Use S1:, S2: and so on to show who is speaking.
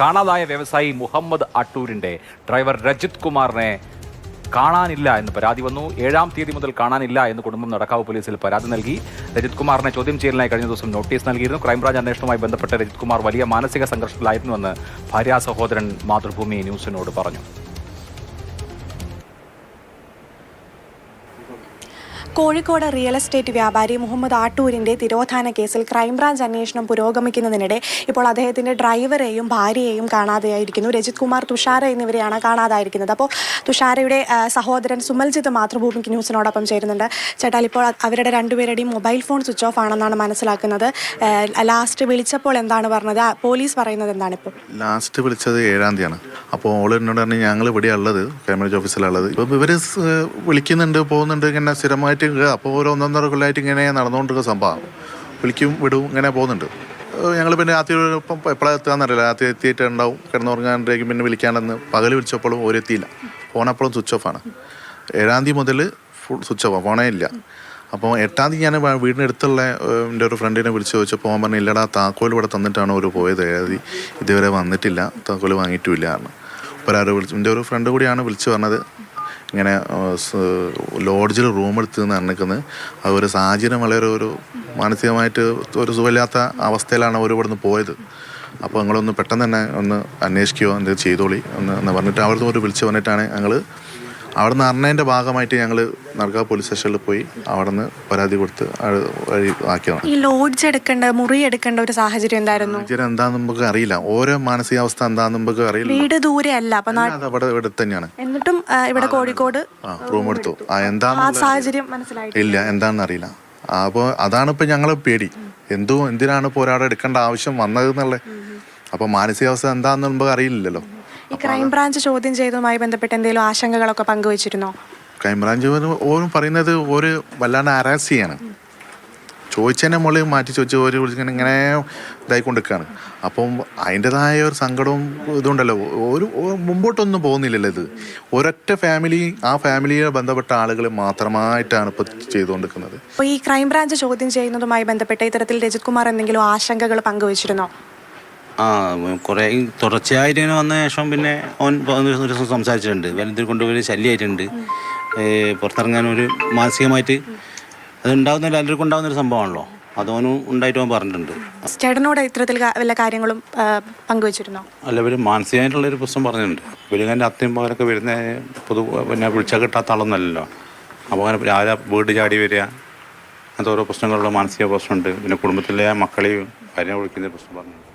S1: കാണാതായ വ്യവസായി മുഹമ്മദ് അട്ടൂരിന്റെ ഡ്രൈവർ രജിത് കുമാറിനെ കാണാനില്ല എന്ന് പരാതി വന്നു. 7-ാം തീയതി മുതൽ കാണാനില്ല എന്ന് കുടുംബം നടക്കാവ് പോലീസിൽ പരാതി നൽകി. രജിത് കുമാറിനെ ചോദ്യം ചെയ്യലിനായി കഴിഞ്ഞ ദിവസം നോട്ടീസ് നൽകിയിരുന്നു. ക്രൈംബ്രാഞ്ച് അന്വേഷണവുമായി ബന്ധപ്പെട്ട് രജിത് കുമാർ വലിയ മാനസിക സംഘർഷത്തിലായിരുന്നുവെന്ന് ഭാര്യാ സഹോദരൻ മാതൃഭൂമി ന്യൂസിനോട് പറഞ്ഞു.
S2: കോഴിക്കോട് റിയൽ എസ്റ്റേറ്റ് വ്യാപാരി മുഹമ്മദ് ആട്ടൂരിന്റെ തിരോധാന കേസിൽ ക്രൈംബ്രാഞ്ച് അന്വേഷണം പുരോഗമിക്കുന്നതിനിടെ ഇപ്പോൾ അദ്ദേഹത്തിന്റെ ഡ്രൈവറെയും ഭാര്യയെയും കാണാതെയായിരിക്കുന്നു. രജിത് കുമാർ, തുഷാര എന്നിവരെയാണ് കാണാതായിരിക്കുന്നത്. അപ്പോൾ തുഷാരയുടെ സഹോദരൻ സുമൽജിത്ത് മാതൃഭൂമിക്ക് ന്യൂസിനോടൊപ്പം ചേരുന്നുണ്ട്. ചേട്ടാൽ, ഇപ്പോൾ അവരുടെ രണ്ടുപേരുടെയും മൊബൈൽ ഫോൺ സ്വിച്ച് ഓഫ് ആണെന്നാണ് മനസ്സിലാക്കുന്നത്. ലാസ്റ്റ് വിളിച്ചപ്പോൾ എന്താണ് പറഞ്ഞത്? പോലീസ് പറയുന്നത് എന്താണ്? ഇപ്പോൾ
S3: ലാസ്റ്റ് വിളിച്ചത് 7-ാം തീയതിയാണ്. അപ്പോൾ ഓൾ എന്നോട് പറഞ്ഞു ഞങ്ങൾ ഇവിടെ ഉള്ളത് ക്രൈംബ്രാഞ്ച് ഓഫീസിലുള്ളത്. ഇപ്പം ഇവർ വിളിക്കുന്നുണ്ട്, പോകുന്നുണ്ട്, ഇങ്ങനെ സ്ഥിരമായിട്ട്. അപ്പോൾ ഓരോ 1.5 കൊല്ലമായിട്ട് ഇങ്ങനെ നടന്നുകൊണ്ടിരിക്കുന്ന സംഭവം. വിളിക്കും, വിടും, ഇങ്ങനെ പോകുന്നുണ്ട്. ഞങ്ങൾ പിന്നെ രാത്രി ഇപ്പം എപ്പോഴാണ് എത്തുകയെന്നറിയില്ല. രാത്രി എത്തിയിട്ട് ഉണ്ടാവും, കിടന്നുറങ്ങാണ്ടിരിക്കും. പിന്നെ വിളിക്കാണ്ടെന്ന് പകൽ വിളിച്ചപ്പോഴും ഓരെത്തിയില്ല. ഫോൺ സ്വിച്ച് ഓഫാണ്. 7-ാം തീയതി മുതൽ ഫുൾ സ്വിച്ച് ഓഫാണ്, ഫോണേ ഇല്ല. അപ്പോൾ 8-ാം തീയതി ഞാൻ വീടിനടുത്തുള്ള എൻ്റെ ഒരു ഫ്രണ്ടിനെ വിളിച്ച് ചോദിച്ചപ്പോൾ അവൻ പറഞ്ഞു ഇല്ലടാ, താക്കോൽ ഇവിടെ തന്നിട്ടാണ് അവർ പോയത്. ഇതുവരെ വന്നിട്ടില്ല, താക്കോൽ വാങ്ങിയിട്ടുമില്ല കാരണം. ഇപ്പോൾ ആരോ വിളിച്ചു, എൻ്റെ ഒരു ഫ്രണ്ട് കൂടിയാണ് വിളിച്ച് പറഞ്ഞത് ഇങ്ങനെ ലോഡ്ജിൽ റൂം എടുത്ത് പറഞ്ഞിരിക്കുന്നത്. അത് ഒരു സാഹചര്യം വളരെ ഒരു മാനസികമായിട്ട് ഒരു സുഖമില്ലാത്ത അവസ്ഥയിലാണ് അവർ ഇവിടുന്ന് പോയത്. അപ്പോൾ നിങ്ങളൊന്ന് പെട്ടെന്ന് തന്നെ ഒന്ന് അന്വേഷിക്കുകയോ എന്തെങ്കിലും ചെയ്തോളി എന്ന് പറഞ്ഞിട്ട് അവിടുന്ന് ഒരു വിളിച്ച് പറഞ്ഞിട്ടാണ് ഞങ്ങൾ അവിടെ നിന്ന് അറിഞ്ഞതിൻ്റെ ഭാഗമായിട്ട് ഞങ്ങൾ നടക്കാവ് പോലീസ് സ്റ്റേഷനിൽ പോയി അവിടെ നിന്ന് പരാതി കൊടുത്ത് വഴി ആക്കിയതാണ്.
S2: ഈ ലോഡ്ജ് മുറി എടുക്കേണ്ട ഒരു സാഹചര്യം എന്തായിരുന്നു?
S3: എന്താണെന്ന് നമുക്ക് അറിയില്ല. ഓരോ മാനസികാവസ്ഥ എന്താണെന്ന് നമുക്ക് അറിയില്ല.
S2: വീട് ദൂരെ അല്ല,
S3: അവിടെ ഇവിടെ തന്നെയാണ്.
S2: എന്നിട്ടും ഇവിടെ കോഴിക്കോട്
S3: റൂം എടുത്തു. എന്താണെന്ന്
S2: സാഹചര്യം മനസ്സിലായിട്ടില്ല,
S3: ഇല്ല, എന്താണെന്ന് അറിയില്ല. അപ്പോൾ അതാണ് ഇപ്പം ഞങ്ങൾ പേടി. എന്തിനാണ് ഇപ്പോൾ ഒരാളെ എടുക്കേണ്ട ആവശ്യം വന്നത് എന്നുള്ളത്. അപ്പോൾ മാനസികാവസ്ഥ എന്താണെന്ന് നമുക്ക് അറിയില്ലല്ലോ.
S2: ഈ ക്രൈംബ്രാഞ്ച് ചോദ്യം ചെയ്തതുമായി ബന്ധപ്പെട്ട് എന്തെങ്കിലും ആശങ്കകളൊക്കെ പങ്കുവച്ചിരുന്നോ?
S3: ക്രൈംബ്രാഞ്ച് ഓരും പറയുന്നത് ഒരു വല്ലാണ്ട് ഹരാസ് ചെയ്യാണ്. ചോദിച്ചതിനെ മുകളിൽ മാറ്റി ചോദിച്ച് ഒരു വിളിച്ചിങ്ങനെ ഇങ്ങനെ ഇതായിക്കൊണ്ടിരിക്കുകയാണ്. അപ്പം അതിൻ്റെതായ ഒരു സങ്കടവും ഇതുണ്ടല്ലോ. ഒരു മുമ്പോട്ടൊന്നും പോകുന്നില്ലല്ലോ. ഇത് ഒരൊറ്റ ഫാമിലി, ആ ഫാമിലിയെ ബന്ധപ്പെട്ട ആളുകൾ മാത്രമായിട്ടാണ് ഇപ്പോൾ ചെയ്തുകൊണ്ടിരിക്കുന്നത്.
S2: അപ്പോൾ ഈ ക്രൈംബ്രാഞ്ച് ചോദ്യം ചെയ്യുന്നതുമായി ബന്ധപ്പെട്ട് ഇത്തരത്തിൽ രജിത് കുമാർ എന്തെങ്കിലും ആശങ്കകൾ പങ്കുവച്ചിരുന്നോ?
S4: കുറേ തുടർച്ചയായിട്ട് ഇങ്ങനെ വന്ന ശേഷം പിന്നെ ഓൻ ഒരു ദിവസം സംസാരിച്ചിട്ടുണ്ട്. വലുതിൽ കൊണ്ടുപോയി ശല്യമായിട്ടുണ്ട്, പുറത്തിറങ്ങാനൊരു മാനസികമായിട്ട് അത് ഉണ്ടാകുന്ന എല്ലാവർക്കും ഉണ്ടാകുന്നൊരു സംഭവമാണല്ലോ. അതോനും ഉണ്ടായിട്ട് അവൻ പറഞ്ഞിട്ടുണ്ട്.
S2: ചേട്ടനോട് ഇത്തരത്തിൽ വല്ല കാര്യങ്ങളും പങ്കുവച്ചിരുന്നോ?
S4: അല്ല, ഇവർ മാനസികമായിട്ടുള്ളൊരു പ്രശ്നം പറഞ്ഞിട്ടുണ്ട്. ഇവരിങ്ങനെ അത്രയും പകരമൊക്കെ വരുന്ന പിന്നെ വിളിച്ചാൽ കിട്ടാത്ത ആളൊന്നുമല്ലല്ലോ. അപ്പോൾ അങ്ങനെ രാവിലെ വീട് ചാടി വരിക, അങ്ങനത്തെ ഓരോ പ്രശ്നങ്ങളുള്ള മാനസിക പ്രശ്നമുണ്ട്. പിന്നെ കുടുംബത്തിലെ മക്കളെയും ഭാര്യനെ വിളിക്കുന്ന പ്രശ്നം പറഞ്ഞിട്ടുണ്ട്.